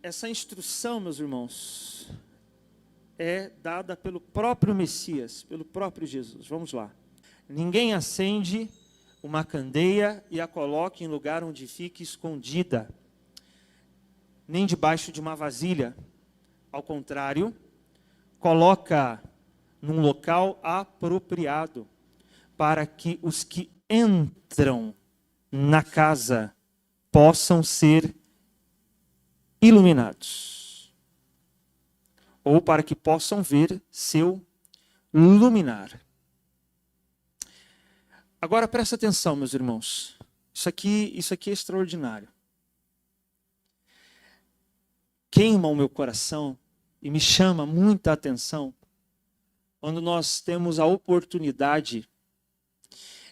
Essa instrução, meus irmãos, é dada pelo próprio Messias, pelo próprio Jesus. Vamos lá. Ninguém acende uma candeia e a coloca em lugar onde fique escondida, nem debaixo de uma vasilha. Ao contrário, coloca num local apropriado, para que os que entram na casa possam ser iluminados, ou para que possam ver seu luminar. Agora presta atenção, meus irmãos. Isso aqui é extraordinário. Queima o meu coração e me chama muita atenção quando nós temos a oportunidade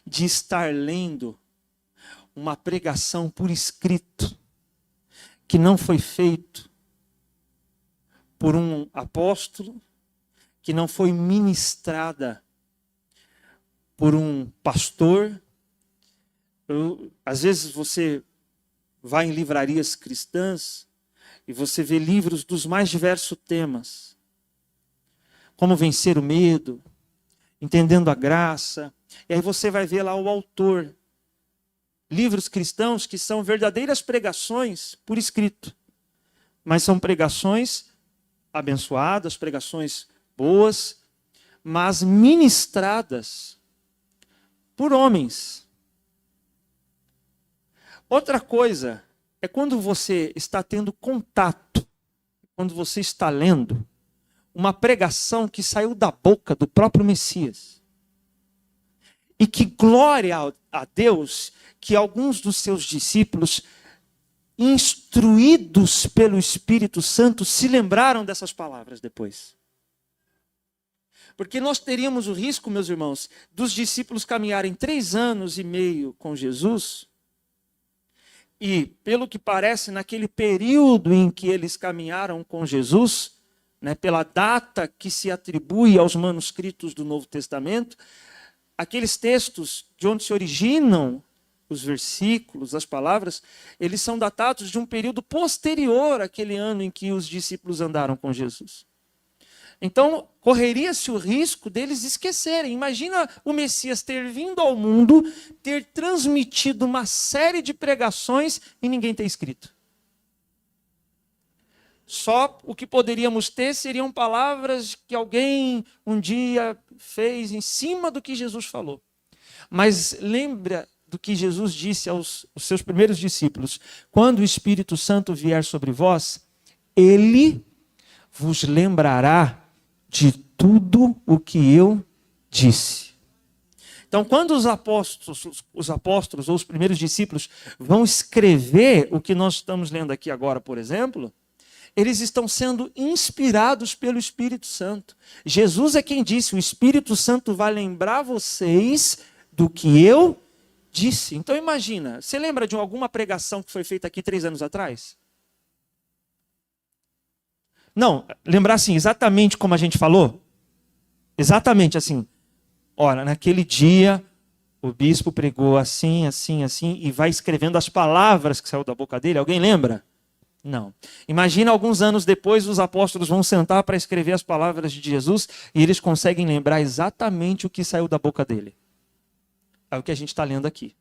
de estar lendo uma pregação por escrito que não foi feito por um apóstolo, que não foi ministrada por um pastor. Às vezes você vai em livrarias cristãs e você vê livros dos mais diversos temas. Como vencer o medo, entendendo a graça. E aí você vai ver lá o autor. Livros cristãos que são verdadeiras pregações por escrito. Mas são pregações abençoadas, pregações boas, mas ministradas por homens. Outra coisa é quando você está tendo contato, quando você está lendo uma pregação que saiu da boca do próprio Messias. E que glória a Deus que alguns dos seus discípulos, instruídos pelo Espírito Santo, se lembraram dessas palavras depois. Porque nós teríamos o risco, meus irmãos, dos discípulos caminharem 3 anos e meio com Jesus. E, pelo que parece, naquele período em que eles caminharam com Jesus, pela data que se atribui aos manuscritos do Novo Testamento, aqueles textos de onde se originam os versículos, as palavras, eles são datados de um período posterior àquele ano em que os discípulos andaram com Jesus. Então, correria-se o risco deles esquecerem. Imagina o Messias ter vindo ao mundo, ter transmitido uma série de pregações e ninguém ter escrito. Só o que poderíamos ter seriam palavras que alguém um dia fez em cima do que Jesus falou. Mas lembra do que Jesus disse aos seus primeiros discípulos: quando o Espírito Santo vier sobre vós, ele vos lembrará de tudo o que eu disse. Então, quando os apóstolos ou os primeiros discípulos vão escrever o que nós estamos lendo aqui agora, por exemplo, eles estão sendo inspirados pelo Espírito Santo. Jesus é quem disse: o Espírito Santo vai lembrar vocês do que eu disse. Então imagina, você lembra de alguma pregação que foi feita aqui 3 anos atrás? Não, lembrar assim, exatamente como a gente falou? Exatamente assim. Ora, naquele dia, o bispo pregou assim, assim, assim, e vai escrevendo as palavras que saiu da boca dele. Alguém lembra? Não. Imagina alguns anos depois, os apóstolos vão sentar para escrever as palavras de Jesus e eles conseguem lembrar exatamente o que saiu da boca dele. É o que a gente está lendo aqui.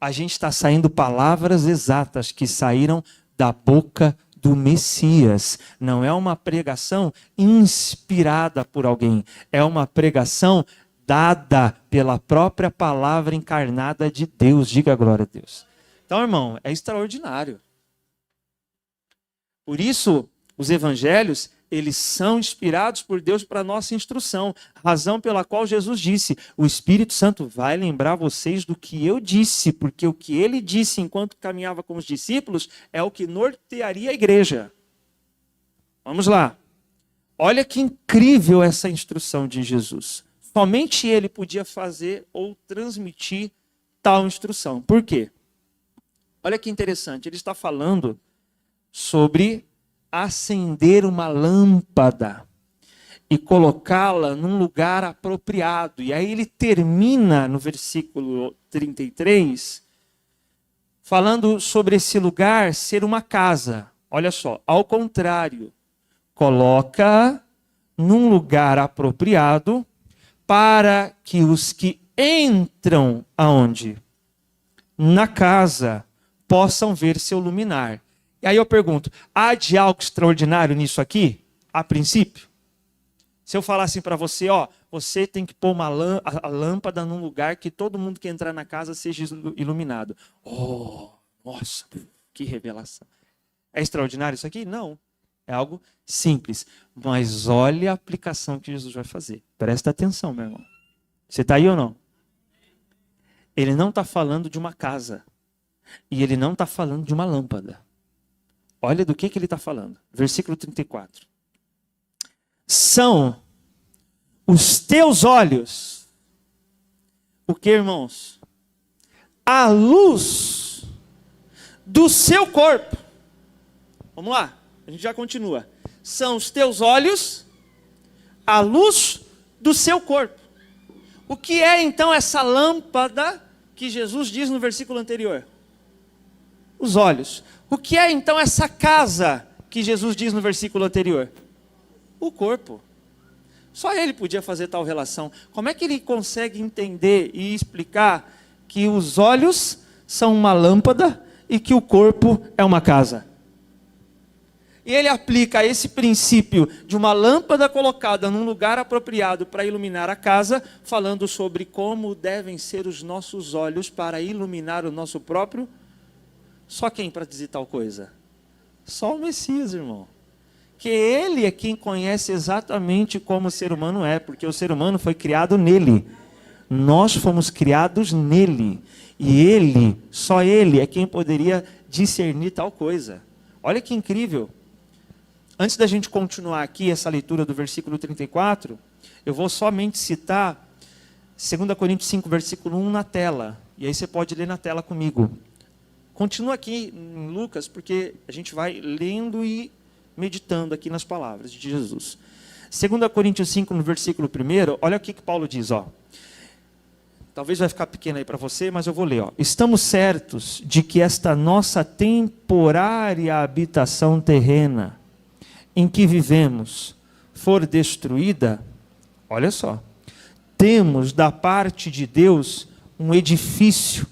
A gente está saindo palavras exatas que saíram da boca do Messias. Não é uma pregação inspirada por alguém. É uma pregação dada pela própria palavra encarnada de Deus. Diga glória a Deus. Então, irmão, é extraordinário. Por isso, os evangelhos, eles são inspirados por Deus para a nossa instrução. Razão pela qual Jesus disse: o Espírito Santo vai lembrar vocês do que eu disse, porque o que ele disse enquanto caminhava com os discípulos é o que nortearia a igreja. Vamos lá. Olha que incrível essa instrução de Jesus. Somente ele podia fazer ou transmitir tal instrução. Por quê? Olha que interessante. Ele está falando sobre acender uma lâmpada e colocá-la num lugar apropriado. E aí ele termina no versículo 33 falando sobre esse lugar ser uma casa. Olha só, ao contrário, coloca num lugar apropriado para que os que entram aonde? Na casa possam ver seu luminar. E aí eu pergunto, há de algo extraordinário nisso aqui? A princípio? Se eu falar assim para você, ó, você tem que pôr a lâmpada num lugar que todo mundo que entrar na casa seja iluminado. Oh, nossa, que revelação. É extraordinário isso aqui? Não. É algo simples. Mas olha a aplicação que Jesus vai fazer. Presta atenção, meu irmão. Você está aí ou não? Ele não está falando de uma casa. E ele não está falando de uma lâmpada. Olha do que ele está falando. Versículo 34. São os teus olhos. O que, irmãos? A luz do seu corpo. Vamos lá, a gente já continua. São os teus olhos, a luz do seu corpo. O que é então essa lâmpada que Jesus diz no versículo anterior? Os olhos. O que é então essa casa que Jesus diz no versículo anterior? O corpo. Só ele podia fazer tal relação. Como é que ele consegue entender e explicar que os olhos são uma lâmpada e que o corpo é uma casa? E ele aplica esse princípio de uma lâmpada colocada num lugar apropriado para iluminar a casa, falando sobre como devem ser os nossos olhos para iluminar o nosso próprio. Só quem para dizer tal coisa? Só o Messias, irmão. Que ele é quem conhece exatamente como o ser humano é, porque o ser humano foi criado nele. Nós fomos criados nele. E ele, só ele, é quem poderia discernir tal coisa. Olha que incrível. Antes da gente continuar aqui essa leitura do versículo 34, eu vou somente citar 2 Coríntios 5, versículo 1 na tela. E aí você pode ler na tela comigo. Continua aqui em Lucas, porque a gente vai lendo e meditando aqui nas palavras de Jesus. 2 Coríntios 5, no versículo 1, olha o que Paulo diz. Ó. Talvez vai ficar pequeno aí para você, mas eu vou ler. Ó. Estamos certos de que esta nossa temporária habitação terrena, em que vivemos, for destruída, olha só, temos da parte de Deus um edifício,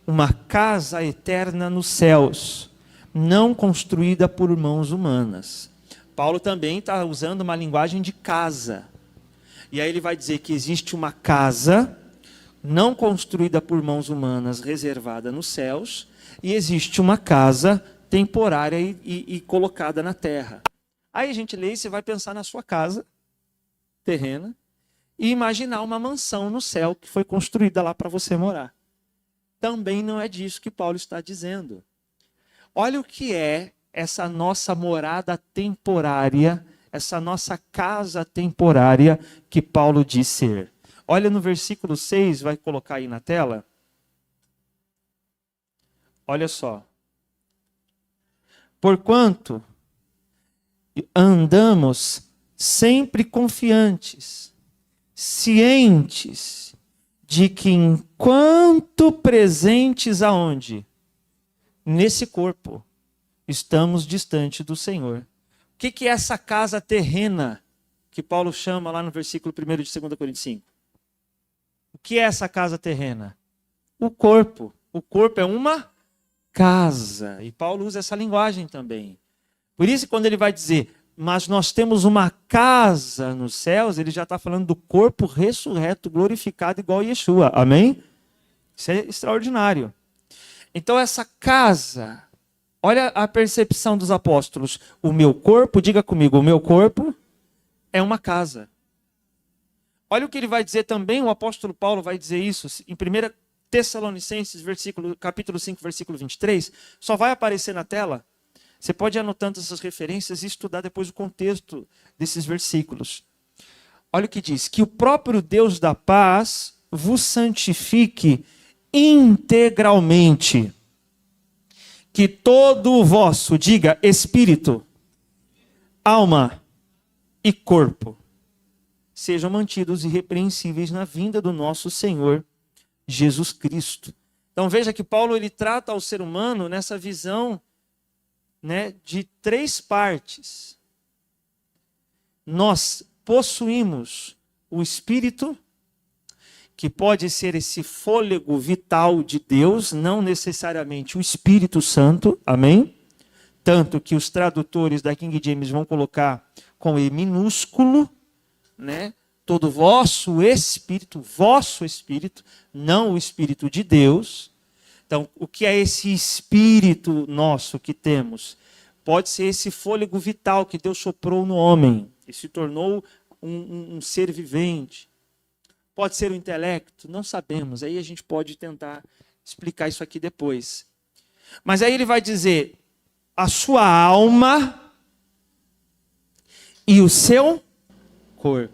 uma casa eterna nos céus, não construída por mãos humanas. Paulo também está usando uma linguagem de casa. E aí ele vai dizer que existe uma casa não construída por mãos humanas, reservada nos céus, e existe uma casa temporária e colocada na terra. Aí a gente lê e você vai pensar na sua casa terrena e imaginar uma mansão no céu que foi construída lá para você morar. Também não é disso que Paulo está dizendo. Olha o que é essa nossa morada temporária, essa nossa casa temporária que Paulo diz ser. Olha no versículo 6, vai colocar aí na tela. Olha só. Porquanto andamos sempre confiantes, cientes de que enquanto presentes aonde? Nesse corpo, estamos distante do Senhor. O que é essa casa terrena que Paulo chama lá no versículo 1 de 2 Coríntios 5? O que é essa casa terrena? O corpo. O corpo é uma casa. E Paulo usa essa linguagem também. Por isso, quando ele vai dizer, mas nós temos uma casa nos céus, ele já está falando do corpo ressurreto, glorificado, igual a Yeshua. Amém? Isso é extraordinário. Então, essa casa, olha a percepção dos apóstolos. O meu corpo, diga comigo, o meu corpo é uma casa. Olha o que ele vai dizer também, o apóstolo Paulo vai dizer isso em 1 Tessalonicenses, capítulo 5, versículo 23. Só vai aparecer na tela. Você pode ir anotando essas referências e estudar depois o contexto desses versículos. Olha o que diz, que o próprio Deus da paz vos santifique integralmente, que todo o vosso, diga, espírito, alma e corpo, sejam mantidos irrepreensíveis na vinda do nosso Senhor Jesus Cristo. Então veja que Paulo ele trata o ser humano nessa visão, né, de três partes. Nós possuímos o Espírito, que pode ser esse fôlego vital de Deus, não necessariamente o Espírito Santo, amém? Tanto que os tradutores da King James vão colocar com E minúsculo, né? Todo vosso Espírito, não o Espírito de Deus. Então, o que é esse Espírito nosso que temos? Pode ser esse fôlego vital que Deus soprou no homem e se tornou um ser vivente. Pode ser o intelecto, não sabemos. Aí a gente pode tentar explicar isso aqui depois. Mas aí ele vai dizer a sua alma e o seu corpo.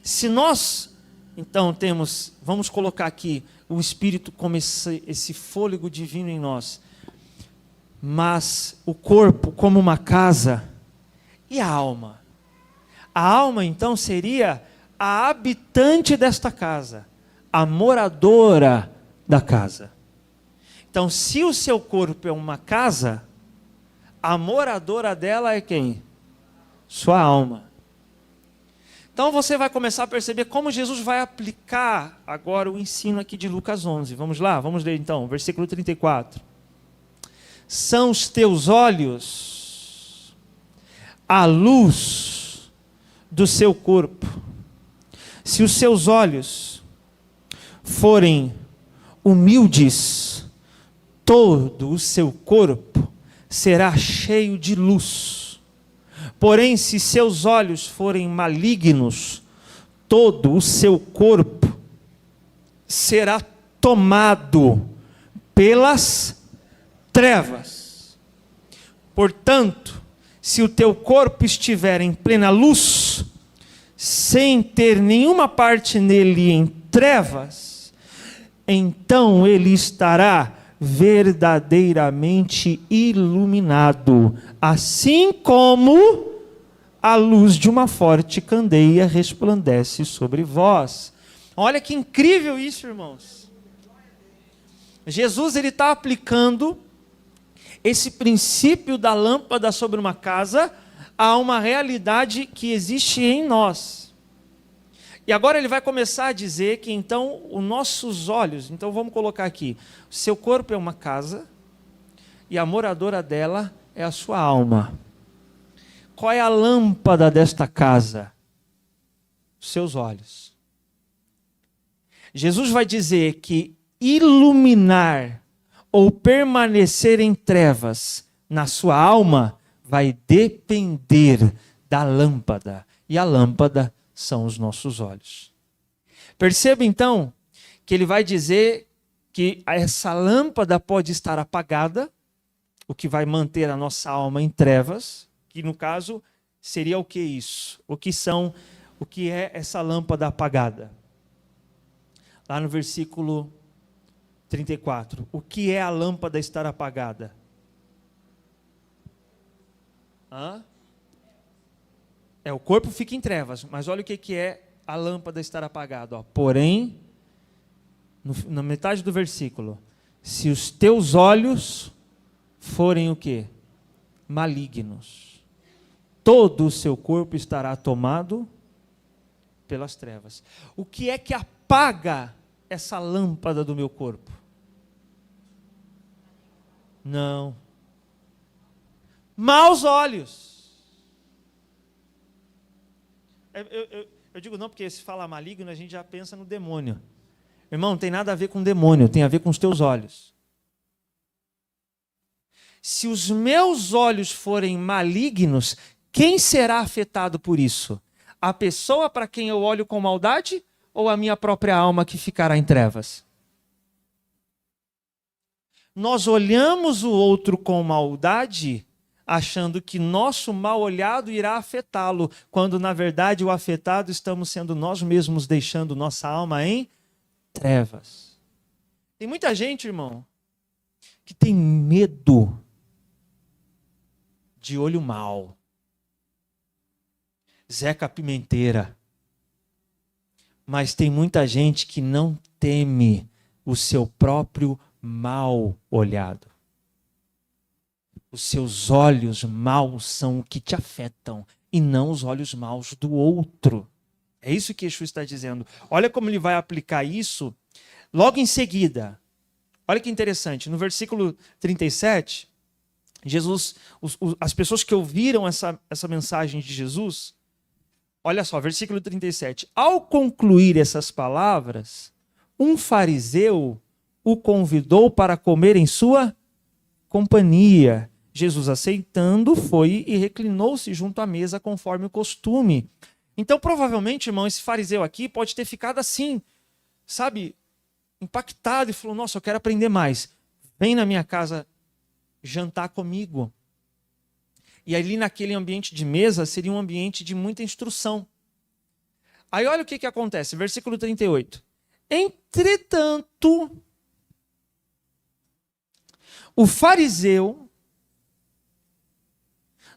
Se nós, então, temos, vamos colocar aqui o Espírito como esse fôlego divino em nós, mas o corpo como uma casa, e a alma? A alma, então, seria a habitante desta casa, a moradora da casa. Então, se o seu corpo é uma casa, a moradora dela é quem? Sua alma. Então você vai começar a perceber como Jesus vai aplicar agora o ensino aqui de Lucas 11. Vamos lá, vamos ler então, versículo 34. São os teus olhos a luz do seu corpo. Se os seus olhos forem humildes, todo o seu corpo será cheio de luz. Porém, se seus olhos forem malignos, todo o seu corpo será tomado pelas trevas. Portanto, se o teu corpo estiver em plena luz, sem ter nenhuma parte nele em trevas, então ele estará verdadeiramente iluminado, assim como a luz de uma forte candeia resplandece sobre vós. Olha que incrível isso, irmãos. Jesus ele está aplicando esse princípio da lâmpada sobre uma casa a uma realidade que existe em nós. E agora ele vai começar a dizer que então os nossos olhos, então vamos colocar aqui, o seu corpo é uma casa e a moradora dela é a sua alma. Qual é a lâmpada desta casa? Os seus olhos. Jesus vai dizer que iluminar ou permanecer em trevas na sua alma vai depender da lâmpada. E a lâmpada são os nossos olhos. Perceba então que ele vai dizer que essa lâmpada pode estar apagada, o que vai manter a nossa alma em trevas, que no caso seria o que isso? O que é essa lâmpada apagada? Lá no versículo 34. O que é a lâmpada estar apagada? O corpo fica em trevas, mas olha o que é a lâmpada estar apagada. Porém, na metade do versículo, se os teus olhos forem o quê? Malignos, todo o seu corpo estará tomado pelas trevas. O que é que apaga essa lâmpada do meu corpo? Não. Maus olhos. Eu digo não, porque se fala maligno, a gente já pensa no demônio. Irmão, não tem nada a ver com demônio, tem a ver com os teus olhos. Se os meus olhos forem malignos, quem será afetado por isso? A pessoa para quem eu olho com maldade ou a minha própria alma que ficará em trevas? Nós olhamos o outro com maldade, achando que nosso mal olhado irá afetá-lo, quando na verdade o afetado estamos sendo nós mesmos, deixando nossa alma em trevas. Tem muita gente, irmão, que tem medo de olho mau. Zeca Pimenteira. Mas tem muita gente que não teme o seu próprio mal olhado. Os seus olhos maus são o que te afetam e não os olhos maus do outro. É isso que Yeshua está dizendo. Olha como ele vai aplicar isso logo em seguida. Olha que interessante, no versículo 37, Jesus, as pessoas que ouviram essa mensagem de Jesus, olha só, versículo 37. Ao concluir essas palavras, um fariseu o convidou para comer em sua companhia. Jesus, aceitando, foi e reclinou-se junto à mesa conforme o costume. Então, provavelmente, irmão, esse fariseu aqui pode ter ficado assim, sabe, impactado e falou, nossa, eu quero aprender mais. Vem na minha casa jantar comigo. E ali naquele ambiente de mesa seria um ambiente de muita instrução. Aí olha o que acontece, versículo 38. Entretanto, o fariseu,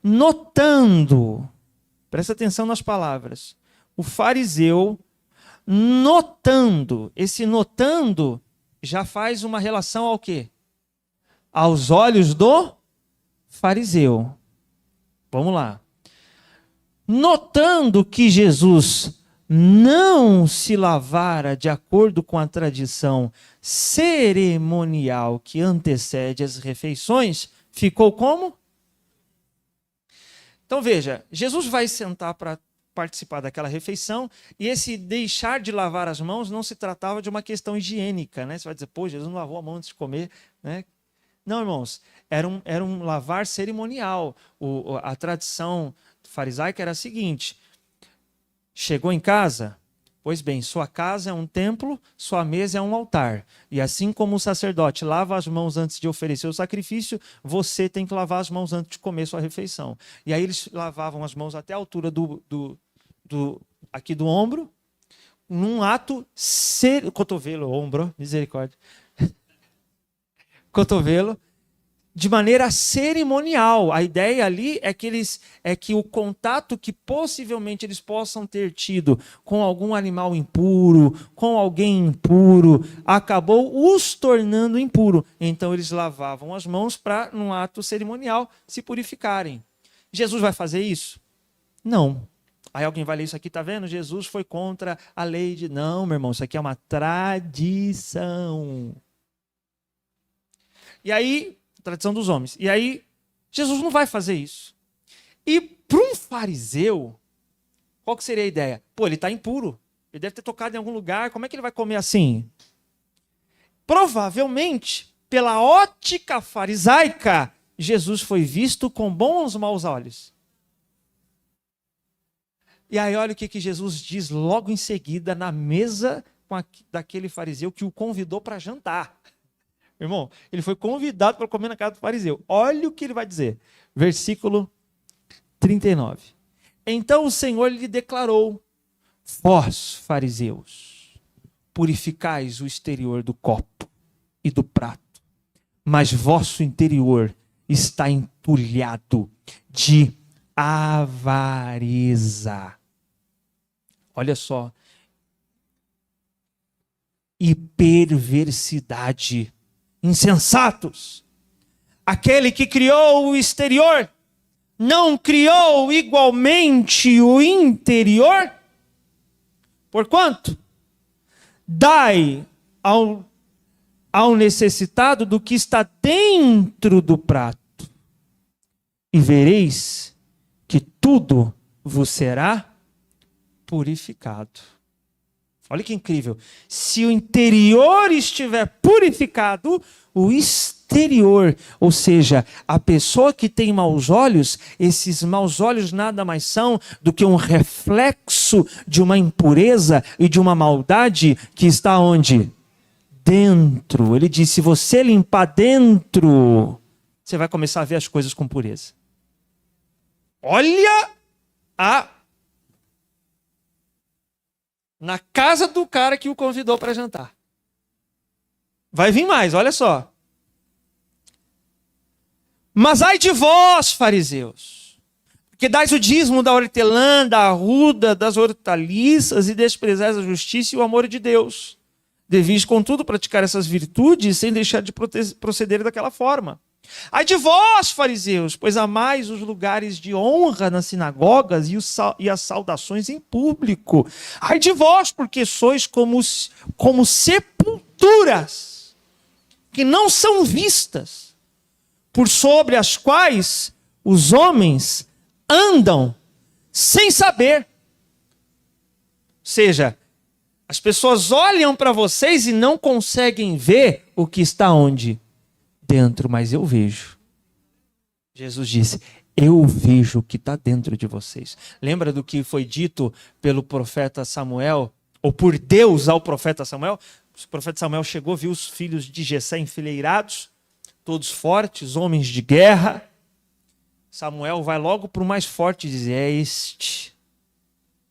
notando, presta atenção nas palavras, o fariseu notando, esse notando já faz uma relação ao quê? Aos olhos do fariseu. Vamos lá. Notando que Jesus não se lavara de acordo com a tradição cerimonial que antecede as refeições, ficou como? Então veja, Jesus vai sentar para participar daquela refeição e esse deixar de lavar as mãos não se tratava de uma questão higiênica, né? Você vai dizer, pô, Jesus não lavou a mão antes de comer, né? Não, irmãos, era um lavar cerimonial. A tradição farisaica era a seguinte: chegou em casa? Pois bem, sua casa é um templo, sua mesa é um altar. E assim como o sacerdote lava as mãos antes de oferecer o sacrifício, você tem que lavar as mãos antes de comer sua refeição. E aí eles lavavam as mãos até a altura aqui do ombro, num ato cotovelo, ombro, misericórdia. Cotovelo, de maneira cerimonial. A ideia ali é que o contato que possivelmente eles possam ter tido com algum animal impuro, com alguém impuro, acabou os tornando impuro. Então eles lavavam as mãos para, num ato cerimonial, se purificarem. Jesus vai fazer isso? Não. Aí alguém vai ler isso aqui, tá vendo? Jesus foi contra a lei de... Não, meu irmão, isso aqui é uma tradição. E aí, tradição dos homens. E aí, Jesus não vai fazer isso. E para um fariseu, qual que seria a ideia? Pô, ele está impuro. Ele deve ter tocado em algum lugar. Como é que ele vai comer assim? Provavelmente, pela ótica farisaica, Jesus foi visto com bons ou maus olhos. E aí, olha o que Jesus diz logo em seguida, na mesa daquele fariseu que o convidou para jantar. Irmão, ele foi convidado para comer na casa do fariseu. Olha o que ele vai dizer. Versículo 39. Então o Senhor lhe declarou: vós, fariseus, purificais o exterior do copo e do prato, mas vosso interior está entulhado de avareza. Olha só. E perversidade. Insensatos. Aquele que criou o exterior não criou igualmente o interior? Porquanto, dai ao necessitado do que está dentro do prato, e vereis que tudo vos será purificado. Olha que incrível. Se o interior estiver purificado, o exterior, ou seja, a pessoa que tem maus olhos, esses maus olhos nada mais são do que um reflexo de uma impureza e de uma maldade que está onde? Dentro. Ele diz, se você limpar dentro, você vai começar a ver as coisas com pureza. Olha na casa do cara que o convidou para jantar. Vai vir mais, olha só. Mas ai de vós, fariseus, que dais o dízimo da hortelã, da arruda, das hortaliças e desprezais a justiça e o amor de Deus. Devias, contudo, praticar essas virtudes sem deixar de proceder daquela forma. Ai de vós, fariseus, pois amais os lugares de honra nas sinagogas e as saudações em público. Ai de vós, porque sois como sepulturas que não são vistas, por sobre as quais os homens andam sem saber. Ou seja, as pessoas olham para vocês e não conseguem ver o que está onde? Dentro, mas eu vejo. Jesus disse, eu vejo o que está dentro de vocês. Lembra do que foi dito pelo profeta Samuel, ou por Deus ao profeta Samuel? O profeta Samuel chegou, viu os filhos de Jessé enfileirados, todos fortes, homens de guerra. Samuel vai logo para o mais forte e diz, é este.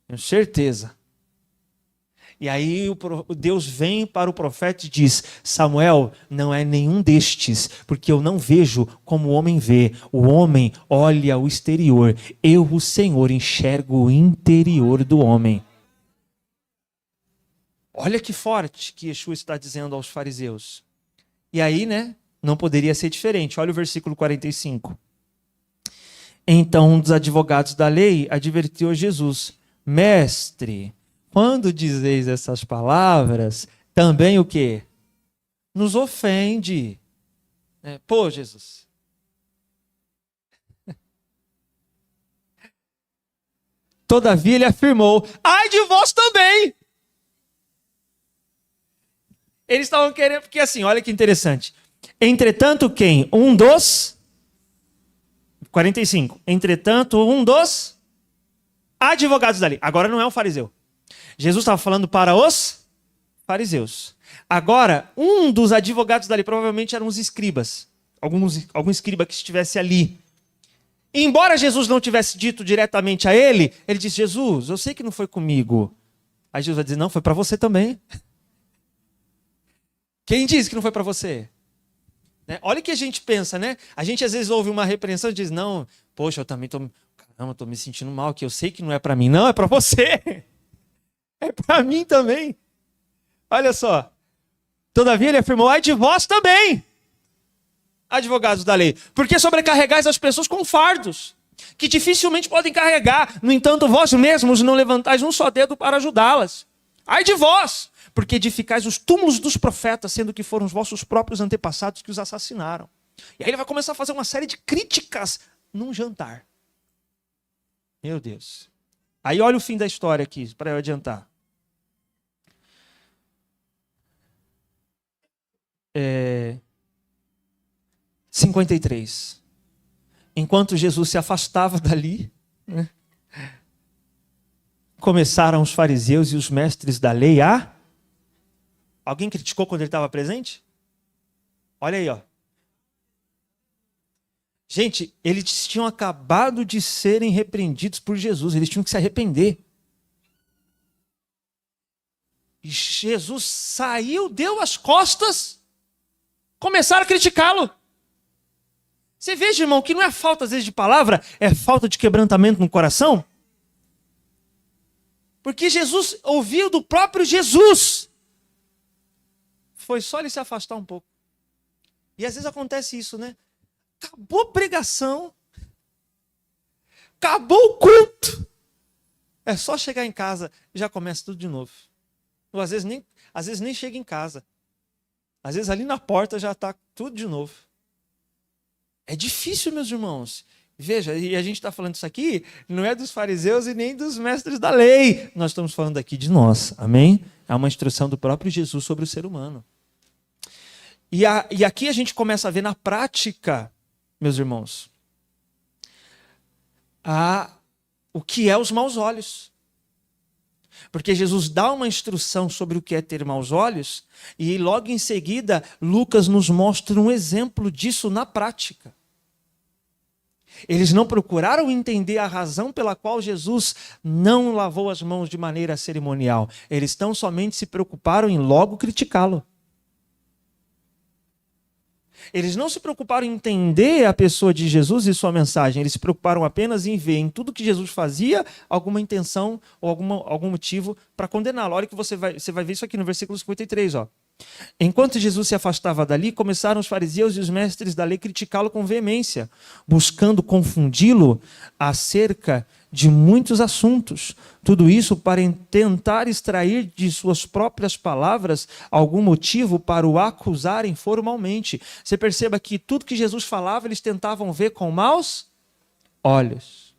Tenho certeza. E aí Deus vem para o profeta e diz, Samuel, não é nenhum destes, porque eu não vejo como o homem vê. O homem olha o exterior. Eu, o Senhor, enxergo o interior do homem. Olha que forte que Yeshua está dizendo aos fariseus. E aí, não poderia ser diferente. Olha o versículo 45. Então um dos advogados da lei advertiu a Jesus, mestre, quando dizeis essas palavras, também o quê? Nos ofende. Pô, Jesus. Todavia ele afirmou, ai de vós também. Eles estavam querendo, porque assim, olha que interessante. Entretanto, quem? 45. Entretanto, um dos advogados da lei. Agora não é um fariseu. Jesus estava falando para os fariseus. Agora, um dos advogados da lei, provavelmente eram os escribas. Algum escriba que estivesse ali. E embora Jesus não tivesse dito diretamente a ele, ele disse, Jesus, eu sei que não foi comigo. Aí Jesus vai dizer, não, foi para você também. Quem disse que não foi para você? Olha o que a gente pensa, A gente às vezes ouve uma repreensão e diz, não, poxa, eu também estou me sentindo mal, que eu sei que não é para mim. Não, é para você. É para mim também. Olha só. Todavia ele afirmou, ai de vós também, advogados da lei, porque sobrecarregais as pessoas com fardos, que dificilmente podem carregar. No entanto, vós mesmos não levantais um só dedo para ajudá-las. Ai de vós, porque edificais os túmulos dos profetas, sendo que foram os vossos próprios antepassados que os assassinaram. E aí ele vai começar a fazer uma série de críticas num jantar. Meu Deus. Aí olha o fim da história aqui, para eu adiantar. 53. Enquanto Jesus se afastava dali, começaram os fariseus e os mestres da lei a... Alguém criticou quando ele estava presente? Olha aí, ó. Gente, eles tinham acabado de serem repreendidos por Jesus, eles tinham que se arrepender. E Jesus saiu, deu as costas, começaram a criticá-lo. Você veja, irmão, que não é falta às vezes de palavra, é falta de quebrantamento no coração. Porque Jesus ouviu do próprio Jesus. Foi só ele se afastar um pouco. E às vezes acontece isso, Acabou a pregação. Acabou o culto. É só chegar em casa e já começa tudo de novo. Ou às vezes nem chega em casa. Às vezes ali na porta já está tudo de novo. É difícil, meus irmãos. Veja, e a gente está falando isso aqui, não é dos fariseus e nem dos mestres da lei. Nós estamos falando aqui de nós, amém? É uma instrução do próprio Jesus sobre o ser humano. E aqui a gente começa a ver na prática, meus irmãos, o que é os maus olhos. Porque Jesus dá uma instrução sobre o que é ter maus olhos, e logo em seguida, Lucas nos mostra um exemplo disso na prática. Eles não procuraram entender a razão pela qual Jesus não lavou as mãos de maneira cerimonial. Eles tão somente se preocuparam em logo criticá-lo. Eles não se preocuparam em entender a pessoa de Jesus e sua mensagem. Eles se preocuparam apenas em ver em tudo que Jesus fazia alguma intenção ou algum motivo para condená-lo. Olha que você vai ver isso aqui no versículo 53. Ó. Enquanto Jesus se afastava dali, começaram os fariseus e os mestres da lei criticá-lo com veemência, buscando confundi-lo acerca de muitos assuntos. Tudo isso para tentar extrair de suas próprias palavras algum motivo para o acusarem formalmente. Você perceba que tudo que Jesus falava, eles tentavam ver com maus olhos.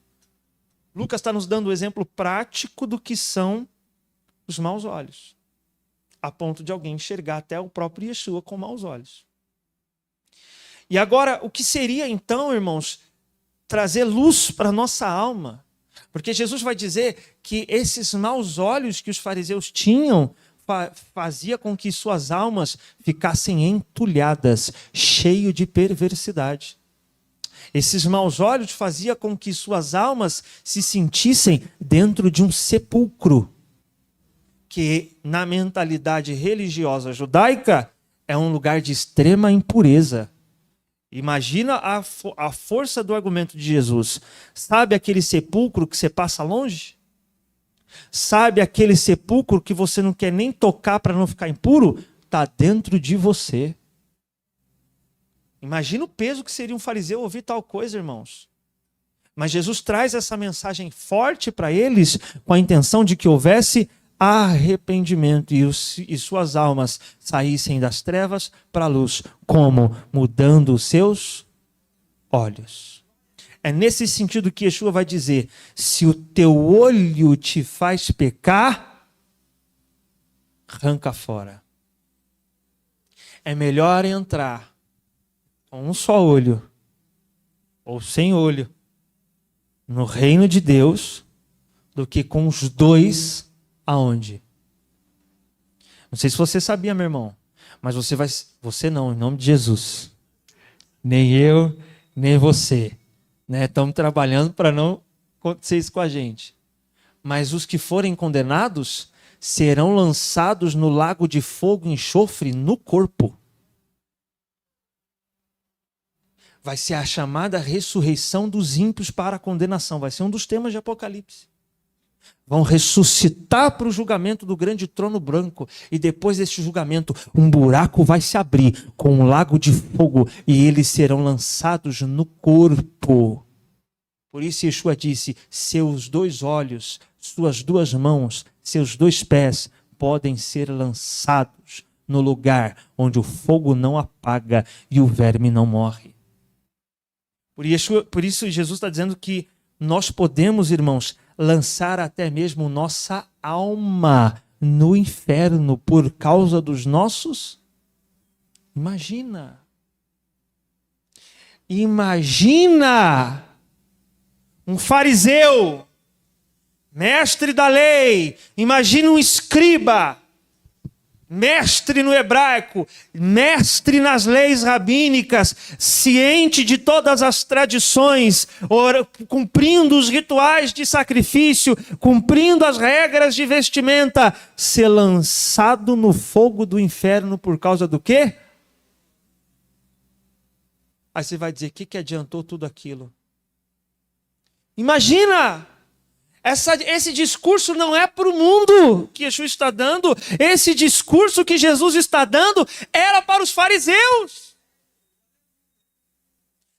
Lucas está nos dando um exemplo prático do que são os maus olhos, a ponto de alguém enxergar até o próprio Yeshua com maus olhos. E agora, o que seria então, irmãos, trazer luz para a nossa alma? Porque Jesus vai dizer que esses maus olhos que os fariseus tinham fazia com que suas almas ficassem entulhadas, cheio de perversidade. Esses maus olhos faziam com que suas almas se sentissem dentro de um sepulcro, que na mentalidade religiosa judaica é um lugar de extrema impureza. Imagina a força do argumento de Jesus. Sabe aquele sepulcro que você passa longe? Sabe aquele sepulcro que você não quer nem tocar para não ficar impuro? Está dentro de você. Imagina o peso que seria um fariseu ouvir tal coisa, irmãos. Mas Jesus traz essa mensagem forte para eles com a intenção de que houvesse arrependimento e suas almas saíssem das trevas para a luz. Como? Mudando os seus olhos. É nesse sentido que Yeshua vai dizer: se o teu olho te faz pecar, arranca fora. É melhor entrar com um só olho ou sem olho no reino de Deus do que com os dois. Aonde? Não sei se você sabia, meu irmão, mas você não, em nome de Jesus. Nem eu, nem você. Né? Estamos trabalhando para não acontecer isso com a gente. Mas os que forem condenados serão lançados no lago de fogo e enxofre no corpo. Vai ser a chamada ressurreição dos ímpios para a condenação. Vai ser um dos temas de Apocalipse. Vão ressuscitar para o julgamento do grande trono branco. E depois desse julgamento, um buraco vai se abrir com um lago de fogo e eles serão lançados no corpo. Por isso Yeshua disse: seus 2 olhos, suas 2 mãos, seus 2 pés podem ser lançados no lugar onde o fogo não apaga e o verme não morre. Por isso Jesus está dizendo que nós podemos, irmãos, lançar até mesmo nossa alma no inferno por causa dos nossos. Imagina um fariseu, mestre da lei, imagina um escriba, mestre no hebraico, mestre nas leis rabínicas, ciente de todas as tradições, cumprindo os rituais de sacrifício, cumprindo as regras de vestimenta, ser lançado no fogo do inferno por causa do quê? Aí você vai dizer: o que adiantou tudo aquilo? Imagina! Esse discurso não é para o mundo que Yeshua está dando. Esse discurso que Jesus está dando era para os fariseus.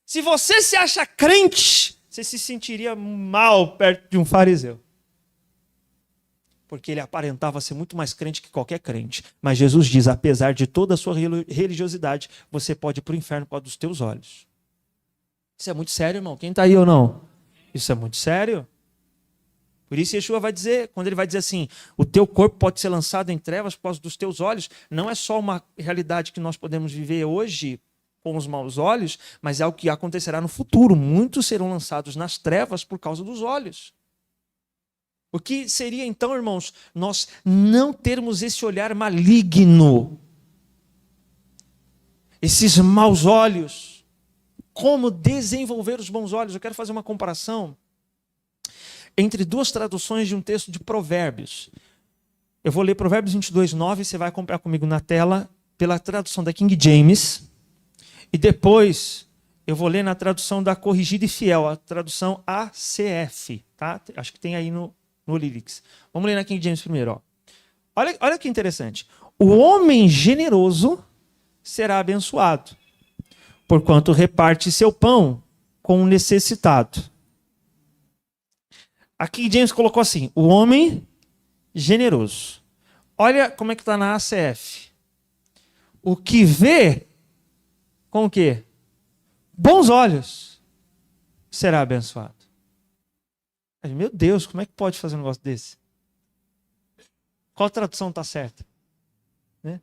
Se você se acha crente, você se sentiria mal perto de um fariseu. Porque ele aparentava ser muito mais crente que qualquer crente. Mas Jesus diz: apesar de toda a sua religiosidade, você pode ir para o inferno por causa dos teus olhos. Isso é muito sério, irmão. Quem está aí ou não? Isso é muito sério. Por isso Yeshua vai dizer, quando ele vai dizer assim: o teu corpo pode ser lançado em trevas por causa dos teus olhos, não é só uma realidade que nós podemos viver hoje com os maus olhos, mas é o que acontecerá no futuro. Muitos serão lançados nas trevas por causa dos olhos. O que seria então, irmãos, nós não termos esse olhar maligno, esses maus olhos? Como desenvolver os bons olhos? Eu quero fazer uma comparação entre 2 traduções de um texto de Provérbios. Eu vou ler Provérbios 22:9, você vai acompanhar comigo na tela, pela tradução da King James, E depois eu vou ler na tradução da Corrigida e Fiel, a tradução ACF, tá? Acho que tem aí no Lyrics. Vamos ler na King James primeiro, ó. Olha que interessante. O homem generoso será abençoado, porquanto reparte seu pão com o necessitado. Aqui James colocou assim, o homem generoso. Olha como é que está na ACF. O que vê com o quê? Bons olhos será abençoado. Meu Deus, como é que pode fazer um negócio desse? Qual tradução está certa? Né?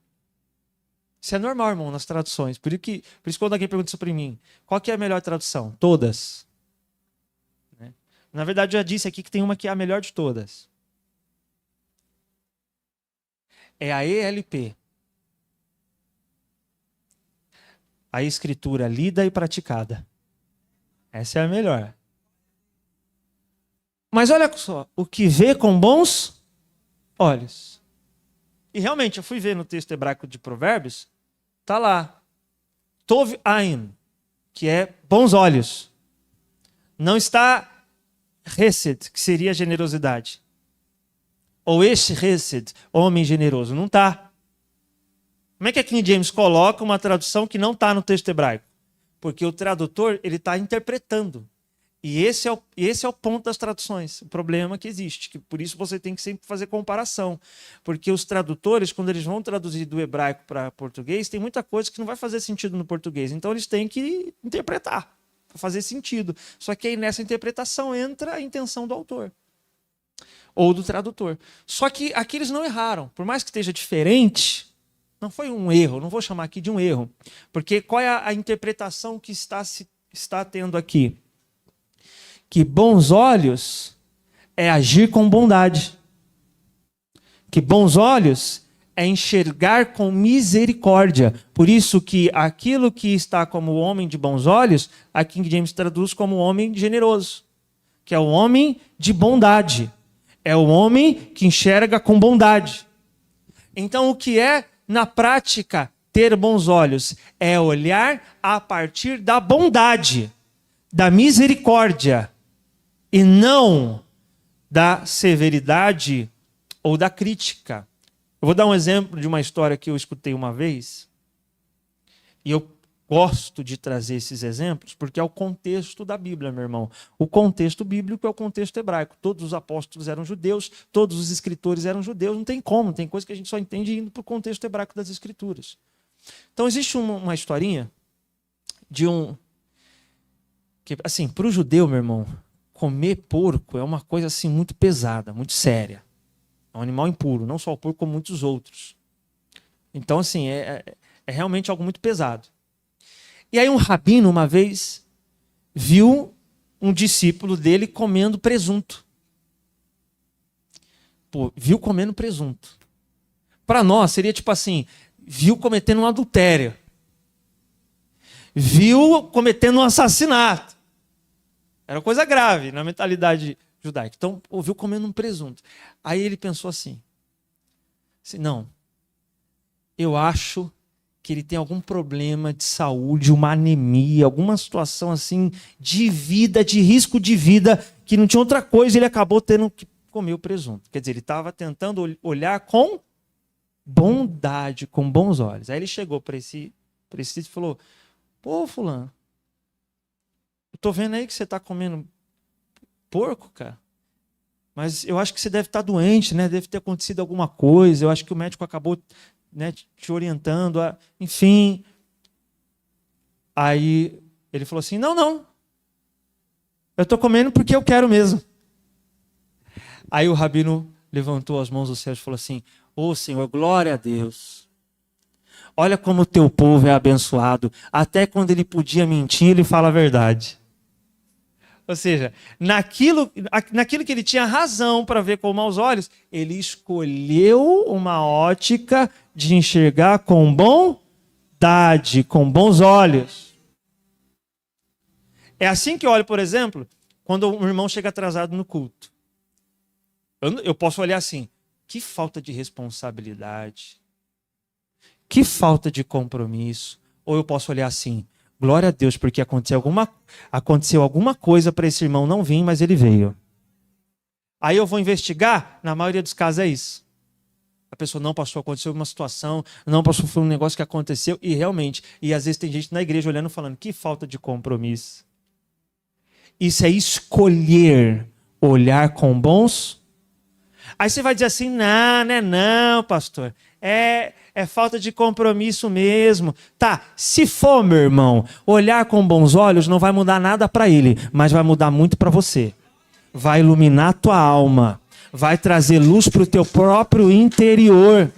Isso é normal, irmão, nas traduções. Por isso quando alguém pergunta isso para mim, qual que é a melhor tradução? Todas. Né? Na verdade, eu já disse aqui que tem uma que é a melhor de todas. É a ELP. A escritura lida e praticada. Essa é a melhor. Mas olha só, o que vê com bons olhos. E realmente, eu fui ver no texto hebraico de Provérbios, tá lá. Tov Ain, que é bons olhos. Não está Hesed, que seria generosidade. Ou Esh Hesed, homem generoso. Não está. Como é que a King James coloca uma tradução que não está no texto hebraico? Porque o tradutor ele está interpretando. E esse é o ponto das traduções, o problema que existe. Que por isso você tem que sempre fazer comparação. Porque os tradutores, quando eles vão traduzir do hebraico para português, tem muita coisa que não vai fazer sentido no português. Então eles têm que interpretar, para fazer sentido. Só que aí nessa interpretação entra a intenção do autor. Ou do tradutor. Só que aqui eles não erraram. Por mais que esteja diferente, não foi um erro, não vou chamar aqui de um erro. Porque qual é a interpretação que está tendo aqui? Que bons olhos é agir com bondade. Que bons olhos é enxergar com misericórdia. Por isso que aquilo que está como homem de bons olhos, a King James traduz como homem generoso. Que é o homem de bondade. É o homem que enxerga com bondade. Então o que é, na prática, ter bons olhos? É olhar a partir da bondade, da misericórdia, e não da severidade ou da crítica. Eu vou dar um exemplo de uma história que eu escutei uma vez, e eu gosto de trazer esses exemplos, porque é o contexto da Bíblia, meu irmão. O contexto bíblico é o contexto hebraico. Todos os apóstolos eram judeus, todos os escritores eram judeus, não tem como, tem coisa que a gente só entende indo para o contexto hebraico das escrituras. Então existe uma historinha de que, assim, para o judeu, meu irmão, comer porco é uma coisa assim muito pesada, muito séria. É um animal impuro, não só o porco, como muitos outros. Então, assim, é realmente algo muito pesado. E aí um rabino, uma vez, viu um discípulo dele comendo presunto. Pô, viu comendo presunto. Para nós, seria tipo assim, viu cometendo um adultério. Viu cometendo um assassinato. Era coisa grave na mentalidade judaica. Então, ouviu comendo um presunto. Aí ele pensou assim, não, eu acho que ele tem algum problema de saúde, uma anemia, alguma situação assim de vida, de risco de vida, que não tinha outra coisa, ele acabou tendo que comer o presunto. Quer dizer, ele estava tentando olhar com bondade, com bons olhos. Aí ele chegou para esse e falou, pô, fulano, eu tô vendo aí que você está comendo porco, cara. Mas eu acho que você deve estar doente, né? Deve ter acontecido alguma coisa. Eu acho que o médico acabou, né, te orientando. Enfim. Aí ele falou assim, não. Eu estou comendo porque eu quero mesmo. Aí o rabino levantou as mãos ao céu e falou assim, ô Senhor, glória a Deus. Olha como o teu povo é abençoado. Até quando ele podia mentir, ele fala a verdade. Ou seja, naquilo que ele tinha razão para ver com maus olhos, ele escolheu uma ótica de enxergar com bondade, com bons olhos. É assim que eu olho, por exemplo, quando um irmão chega atrasado no culto. Eu posso olhar assim, que falta de responsabilidade, que falta de compromisso. Ou eu posso olhar assim, Glória a Deus, porque aconteceu alguma coisa para esse irmão não vir, mas ele veio. Aí eu vou investigar, na maioria dos casos é isso. A pessoa, não, pastor, aconteceu uma situação, não, pastor, foi um negócio que aconteceu, e realmente, e às vezes tem gente na igreja olhando e falando, que falta de compromisso. Isso é escolher olhar com bons. Aí você vai dizer assim, não, pastor, é falta de compromisso mesmo. Tá, se for, meu irmão, olhar com bons olhos não vai mudar nada para ele, mas vai mudar muito para você. Vai iluminar a tua alma, vai trazer luz para o teu próprio interior.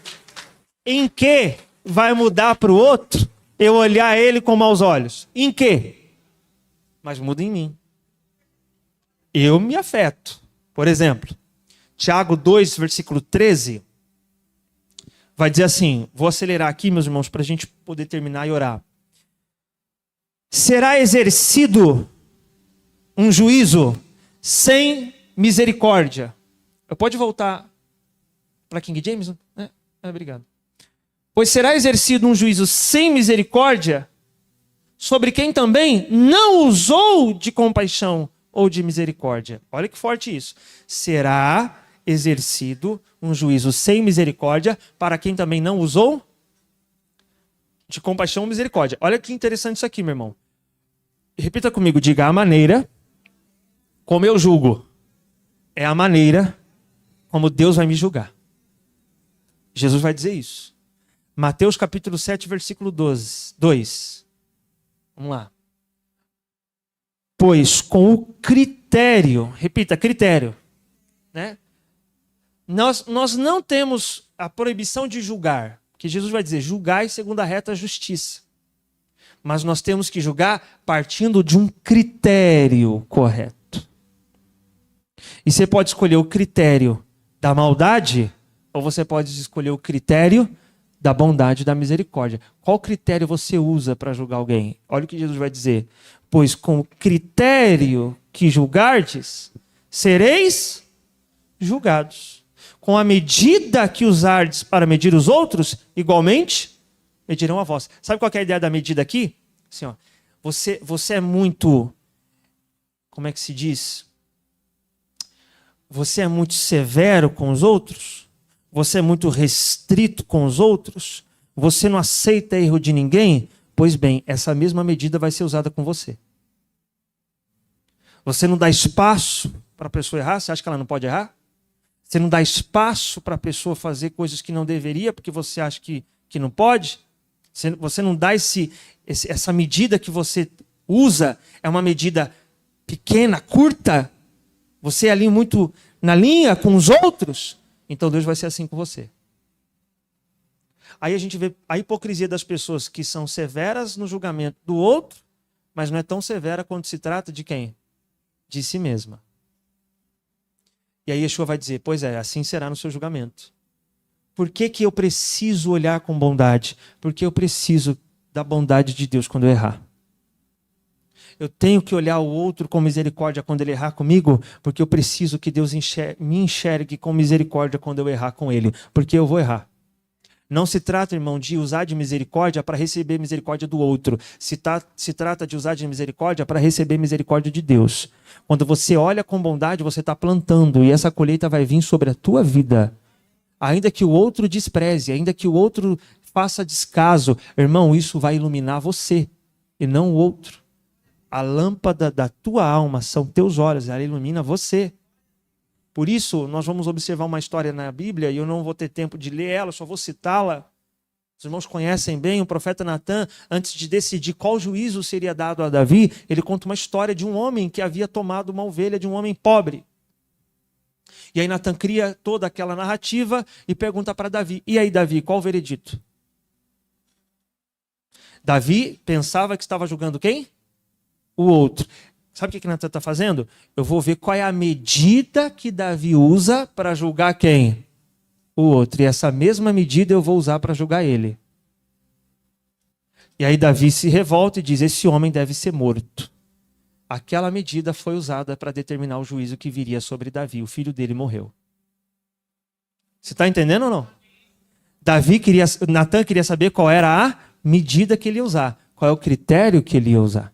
Em que vai mudar para o outro eu olhar ele com maus olhos? Em que? Mas muda em mim. Eu me afeto. Por exemplo, Tiago 2, versículo 13, vai dizer assim, vou acelerar aqui, meus irmãos, para a gente poder terminar e orar. Será exercido um juízo sem misericórdia. Pode voltar para King James? Obrigado. Pois será exercido um juízo sem misericórdia sobre quem também não usou de compaixão ou de misericórdia. Olha que forte isso. Será exercido um juízo sem misericórdia para quem também não usou de compaixão ou misericórdia. Olha que interessante isso aqui, meu irmão. Repita comigo, diga a maneira como eu julgo. É a maneira como Deus vai me julgar. Jesus vai dizer isso. Mateus capítulo 7, versículo 2. Vamos lá. Pois com o critério, repita, critério, né? Nós não temos a proibição de julgar, que Jesus vai dizer, julgai segundo a reta justiça. Mas nós temos que julgar partindo de um critério correto. E você pode escolher o critério da maldade, ou você pode escolher o critério da bondade e da misericórdia. Qual critério você usa para julgar alguém? Olha o que Jesus vai dizer. Pois com o critério que julgardes, sereis julgados. Com a medida que usardes para medir os outros, igualmente medirão a vós. Sabe qual é a ideia da medida aqui? Assim, ó, você é muito, como é que se diz? Você é muito severo com os outros? Você é muito restrito com os outros? Você não aceita erro de ninguém? Pois bem, essa mesma medida vai ser usada com você. Você não dá espaço para a pessoa errar? Você acha que ela não pode errar? Você não dá espaço para a pessoa fazer coisas que não deveria porque você acha que não pode? Você não dá essa medida que você usa, é uma medida pequena, curta? Você é ali muito na linha com os outros? Então Deus vai ser assim com você. Aí a gente vê a hipocrisia das pessoas que são severas no julgamento do outro, mas não é tão severa quando se trata de quem? De si mesma. E aí Yeshua vai dizer, pois é, assim será no seu julgamento. Por que eu preciso olhar com bondade? Porque eu preciso da bondade de Deus quando eu errar. Eu tenho que olhar o outro com misericórdia quando ele errar comigo, porque eu preciso que Deus me enxergue com misericórdia quando eu errar com ele, porque eu vou errar. Não se trata, irmão, de usar de misericórdia para receber misericórdia do outro. Se trata de usar de misericórdia para receber misericórdia de Deus. Quando você olha com bondade, você está plantando, e essa colheita vai vir sobre a tua vida. Ainda que o outro despreze, ainda que o outro faça descaso, irmão, isso vai iluminar você e não o outro. A lâmpada da tua alma são teus olhos, ela ilumina você. Por isso, nós vamos observar uma história na Bíblia, e eu não vou ter tempo de ler ela, só vou citá-la. Os irmãos conhecem bem o profeta Natan. Antes de decidir qual juízo seria dado a Davi, ele conta uma história de um homem que havia tomado uma ovelha de um homem pobre. E aí Natan cria toda aquela narrativa e pergunta para Davi, e aí Davi, qual o veredito? Davi pensava que estava julgando quem? O outro. Sabe o que Natan está fazendo? Eu vou ver qual é a medida que Davi usa para julgar quem? O outro. E essa mesma medida eu vou usar para julgar ele. E aí Davi se revolta e diz, esse homem deve ser morto. Aquela medida foi usada para determinar o juízo que viria sobre Davi. O filho dele morreu. Você está entendendo ou não? Natan queria saber qual era a medida que ele ia usar. qual é o critério que ele ia usar.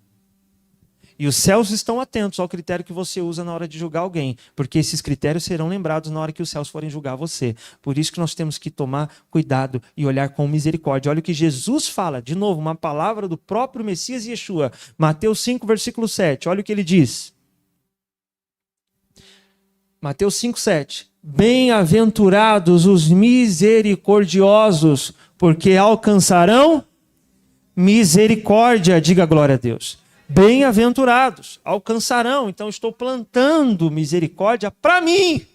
E os céus estão atentos ao critério que você usa na hora de julgar alguém, porque esses critérios serão lembrados na hora que os céus forem julgar você. Por isso que nós temos que tomar cuidado e olhar com misericórdia. Olha o que Jesus fala, de novo, uma palavra do próprio Messias Yeshua. Mateus 5, versículo 7, olha o que ele diz. Mateus 5, 7. Bem-aventurados os misericordiosos, porque alcançarão misericórdia. Diga glória a Deus. Bem-aventurados, alcançarão. Então estou plantando misericórdia para mim.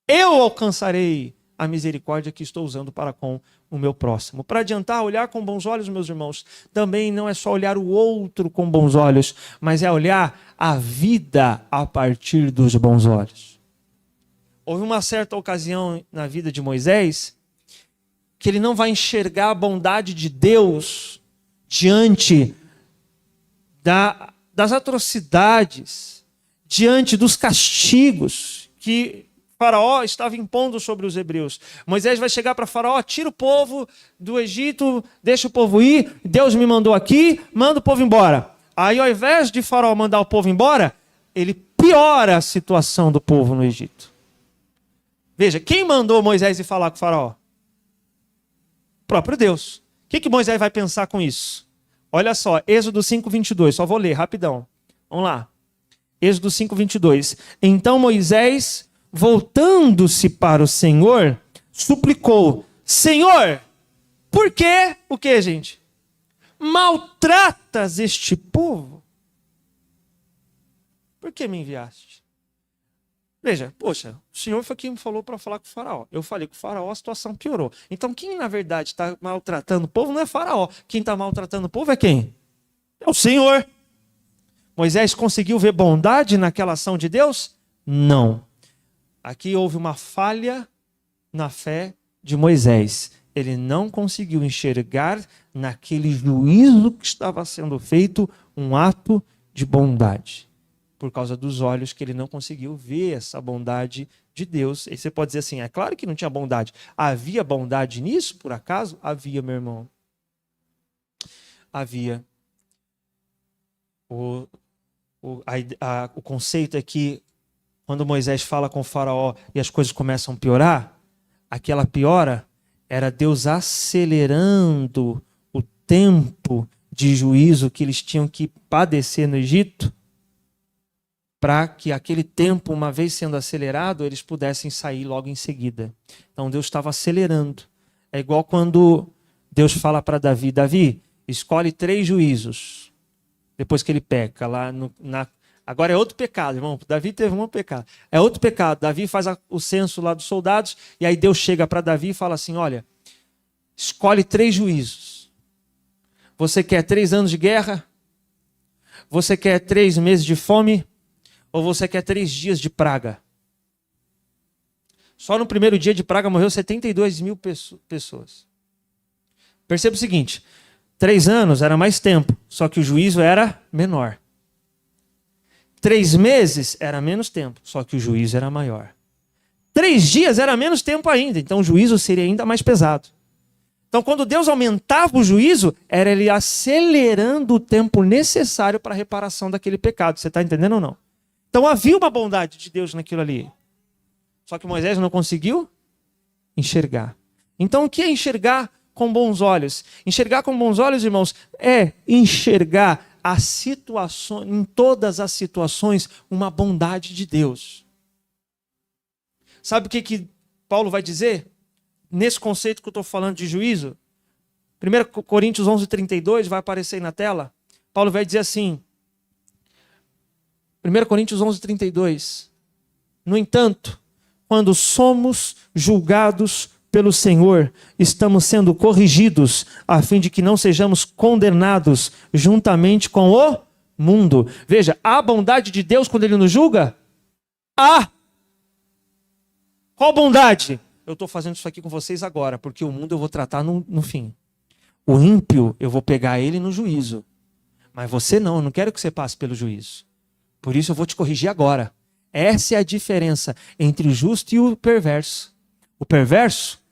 Eu alcançarei a misericórdia que estou usando para com o meu próximo. Para adiantar, olhar com bons olhos, meus irmãos, também não é só olhar o outro com bons olhos, mas é olhar a vida a partir dos bons olhos. Houve uma certa ocasião na vida de Moisés que ele não vai enxergar a bondade de Deus diante das atrocidades, diante dos castigos que Faraó estava impondo sobre os hebreus. Moisés vai chegar para Faraó, tira o povo do Egito, deixa o povo ir, Deus me mandou aqui, manda o povo embora. Aí, ao invés de Faraó mandar o povo embora, ele piora a situação do povo no Egito. Veja, quem mandou Moisés ir falar com Faraó? O próprio Deus. O que Moisés vai pensar com isso? Olha só, Êxodo 5, 22, só vou ler rapidão. Vamos lá. Êxodo 5, 22. Então Moisés, voltando-se para o Senhor, suplicou: Senhor, por que? O que, gente? Maltratas este povo? Por que me enviaste? Veja, poxa, o Senhor foi quem me falou para falar com o Faraó. Eu falei com o Faraó, a situação piorou. Então quem na verdade está maltratando o povo não é Faraó. Quem está maltratando o povo é quem? É o Senhor. Moisés conseguiu ver bondade naquela ação de Deus? Não. Aqui houve uma falha na fé de Moisés. Ele não conseguiu enxergar naquele juízo que estava sendo feito um ato de bondade. Por causa dos olhos que ele não conseguiu ver essa bondade de Deus. E você pode dizer assim, é claro que não tinha bondade. Havia bondade nisso, por acaso? Havia, meu irmão. Havia. O conceito é que quando Moisés fala com o Faraó e as coisas começam a piorar, aquela piora era Deus acelerando o tempo de juízo que eles tinham que padecer no Egito, para que aquele tempo, uma vez sendo acelerado, eles pudessem sair logo em seguida. Então Deus estava acelerando. É igual quando Deus fala para Davi, Davi, escolhe 3 juízos, depois que ele peca. Agora é outro pecado, irmão. Davi teve um pecado. É outro pecado. Davi faz o censo lá dos soldados, e aí Deus chega para Davi e fala assim, olha, escolhe 3 juízos. Você quer 3 anos de guerra? Você quer 3 meses de fome? Ou você quer 3 dias de praga? Só no primeiro dia de praga morreu 72 mil pessoas. Perceba o seguinte, 3 anos era mais tempo, só que o juízo era menor. 3 meses era menos tempo, só que o juízo era maior. 3 dias era menos tempo ainda, então o juízo seria ainda mais pesado. Então quando Deus aumentava o juízo, era ele acelerando o tempo necessário para a reparação daquele pecado. Você está entendendo ou não? Então havia uma bondade de Deus naquilo ali. Só que Moisés não conseguiu enxergar. Então o que é enxergar com bons olhos? Enxergar com bons olhos, irmãos, é enxergar a situação, em todas as situações, uma bondade de Deus. Sabe o que Paulo vai dizer? Nesse conceito que eu estou falando de juízo, 1 Coríntios 11, 32, vai aparecer aí na tela. Paulo vai dizer assim, 1 Coríntios 11, 32. No entanto, quando somos julgados pelo Senhor, estamos sendo corrigidos, a fim de que não sejamos condenados juntamente com o mundo. Veja, há bondade de Deus quando Ele nos julga? Há! Qual bondade? Eu estou fazendo isso aqui com vocês agora, porque o mundo eu vou tratar no fim. O ímpio, eu vou pegar ele no juízo. Mas você não, eu não quero que você passe pelo juízo. Por isso eu vou te corrigir agora. Essa é a diferença entre o justo e o perverso. O perverso,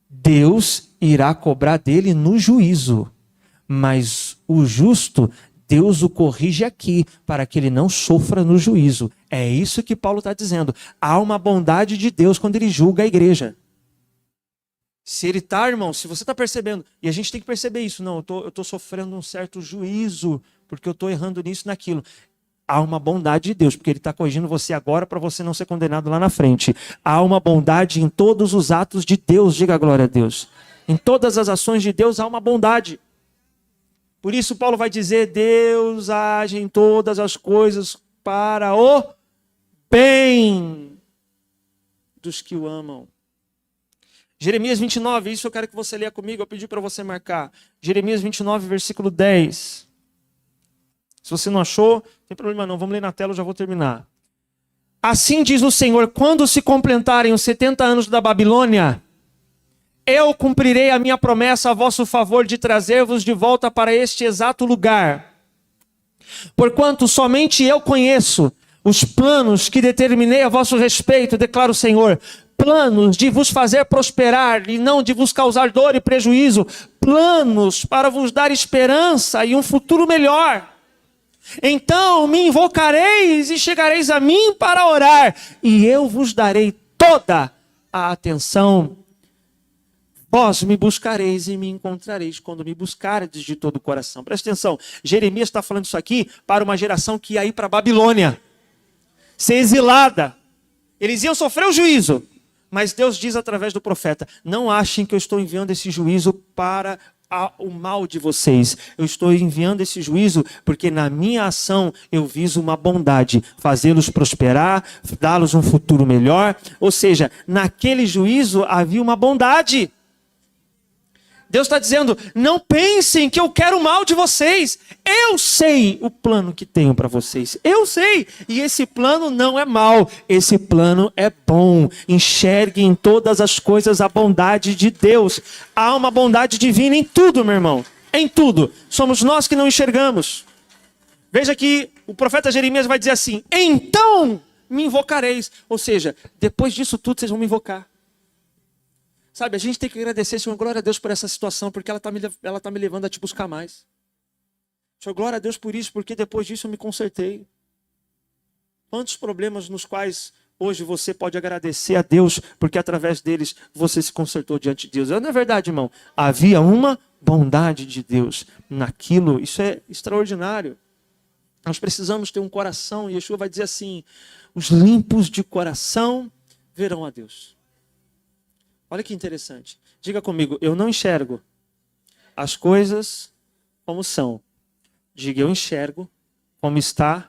Deus irá cobrar dele no juízo. mas o justo, Deus o corrige aqui, para que ele não sofra no juízo. É isso que Paulo está dizendo. Há uma bondade de Deus quando ele julga a igreja. Se ele está, irmão, se você está percebendo, e a gente tem que perceber isso, não, eu estou sofrendo um certo juízo, porque eu estou errando nisso e naquilo. Há uma bondade de Deus, porque ele está corrigindo você agora para você não ser condenado lá na frente. Há uma bondade em todos os atos de Deus, diga glória a Deus. Em todas as ações de Deus há uma bondade. Por isso Paulo vai dizer, Deus age em todas as coisas para o bem dos que o amam. Jeremias 29, isso eu quero que você leia comigo, eu pedi para você marcar. Jeremias 29, versículo 10. Se você não achou, não tem problema não, vamos ler na tela, eu já vou terminar. Assim diz o Senhor, quando se completarem os 70 anos da Babilônia, eu cumprirei a minha promessa a vosso favor de trazer-vos de volta para este exato lugar. Porquanto somente eu conheço os planos que determinei a vosso respeito, declara o Senhor, planos de vos fazer prosperar e não de vos causar dor e prejuízo, planos para vos dar esperança e um futuro melhor. Então me invocareis e chegareis a mim para orar, e eu vos darei toda a atenção. Vós me buscareis e me encontrareis quando me buscardes de todo o coração. Presta atenção, Jeremias está falando isso aqui para uma geração que ia ir para a Babilônia, ser exilada. Eles iam sofrer o juízo. Mas Deus diz através do profeta, não achem que eu estou enviando esse juízo para o mal de vocês. Eu estou enviando esse juízo porque na minha ação eu viso uma bondade, fazê-los prosperar, dá-los um futuro melhor. Ou seja, naquele juízo havia uma bondade. Deus está dizendo, não pensem que eu quero o mal de vocês. Eu sei o plano que tenho para vocês. Eu sei. E esse plano não é mal. Esse plano é bom. Enxergue em todas as coisas a bondade de Deus. Há uma bondade divina em tudo, meu irmão. Em tudo. Somos nós que não enxergamos. Veja que o profeta Jeremias vai dizer assim, então me invocareis. Ou seja, depois disso tudo vocês vão me invocar. Sabe, a gente tem que agradecer, Senhor, glória a Deus por essa situação, porque ela tá me levando a te buscar mais. Senhor, glória a Deus por isso, porque depois disso eu me consertei. Quantos problemas nos quais hoje você pode agradecer a Deus, porque através deles você se consertou diante de Deus. Não é verdade, irmão? Havia uma bondade de Deus naquilo, isso é extraordinário. Nós precisamos ter um coração, e Yeshua vai dizer assim, os limpos de coração verão a Deus. Olha que interessante. Diga comigo, eu não enxergo as coisas como são. Diga, eu enxergo como está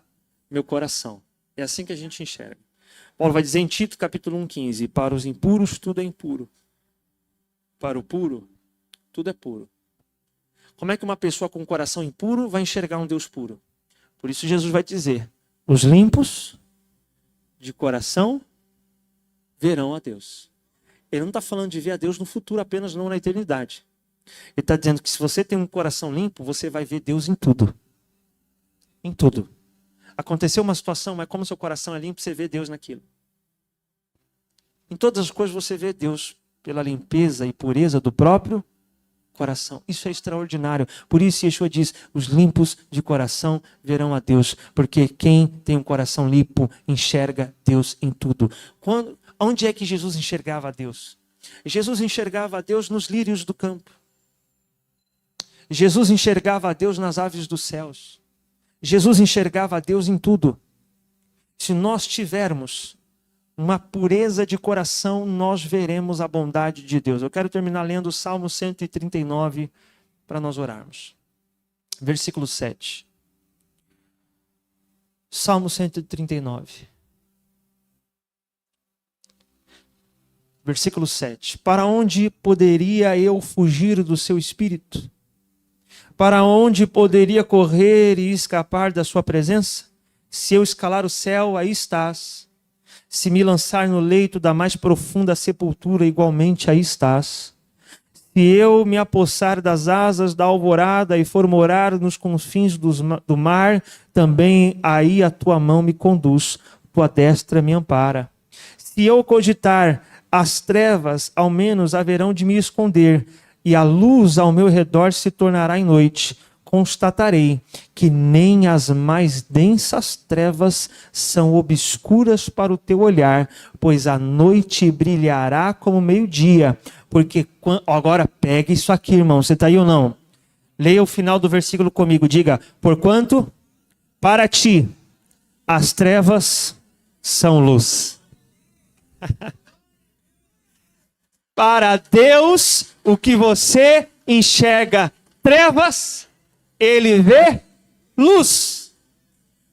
meu coração. É assim que a gente enxerga. Paulo vai dizer em Tito, capítulo 1,15, para os impuros tudo é impuro. Para o puro, tudo é puro. Como é que uma pessoa com um coração impuro vai enxergar um Deus puro? Por isso Jesus vai dizer, os limpos de coração verão a Deus. Ele não está falando de ver a Deus no futuro apenas, não na eternidade. Ele está dizendo que se você tem um coração limpo, você vai ver Deus em tudo. Em tudo. Aconteceu uma situação, mas como seu coração é limpo, você vê Deus naquilo. Em todas as coisas você vê Deus pela limpeza e pureza do próprio coração. Isso é extraordinário. Por isso Yeshua diz, os limpos de coração verão a Deus. Porque quem tem um coração limpo enxerga Deus em tudo. Onde é que Jesus enxergava a Deus? Jesus enxergava a Deus nos lírios do campo. Jesus enxergava a Deus nas aves dos céus. Jesus enxergava a Deus em tudo. Se nós tivermos uma pureza de coração, nós veremos a bondade de Deus. Eu quero terminar lendo o Salmo 139 para nós orarmos. Versículo 7. Salmo 139. Versículo 7. Para onde poderia eu fugir do seu espírito? Para onde poderia correr e escapar da sua presença? Se eu escalar o céu, aí estás. Se me lançar no leito da mais profunda sepultura, igualmente aí estás. Se eu me apossar das asas da alvorada e for morar nos confins do mar, também aí a tua mão me conduz, tua destra me ampara. Se eu cogitar as trevas, ao menos haverão de me esconder. e a luz ao meu redor se tornará em noite, constatarei que nem as mais densas trevas são obscuras para o teu olhar, pois a noite brilhará como meio-dia. Porque agora pega isso aqui, irmão. Você está aí ou não? Leia o final do versículo comigo. Diga: porquanto para ti as trevas são luz. Para Deus, o que você enxerga trevas, Ele vê luz.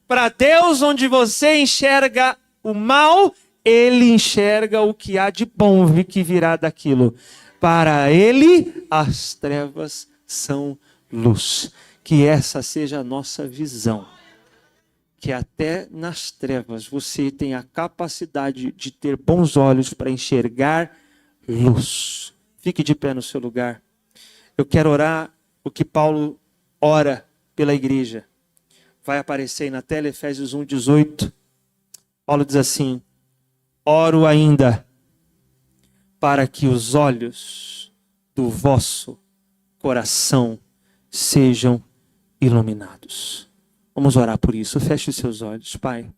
Para Deus, onde você enxerga o mal, Ele enxerga o que há de bom que virá daquilo. Para Ele, as trevas são luz. Que essa seja a nossa visão. Que até nas trevas você tenha a capacidade de ter bons olhos para enxergar luz. Fique de pé no seu lugar. Eu quero orar o que Paulo ora pela igreja. Vai aparecer aí na tela, Efésios 1:18. Paulo diz assim: oro ainda para que os olhos do vosso coração sejam iluminados. Vamos orar por isso. Feche os seus olhos, Pai.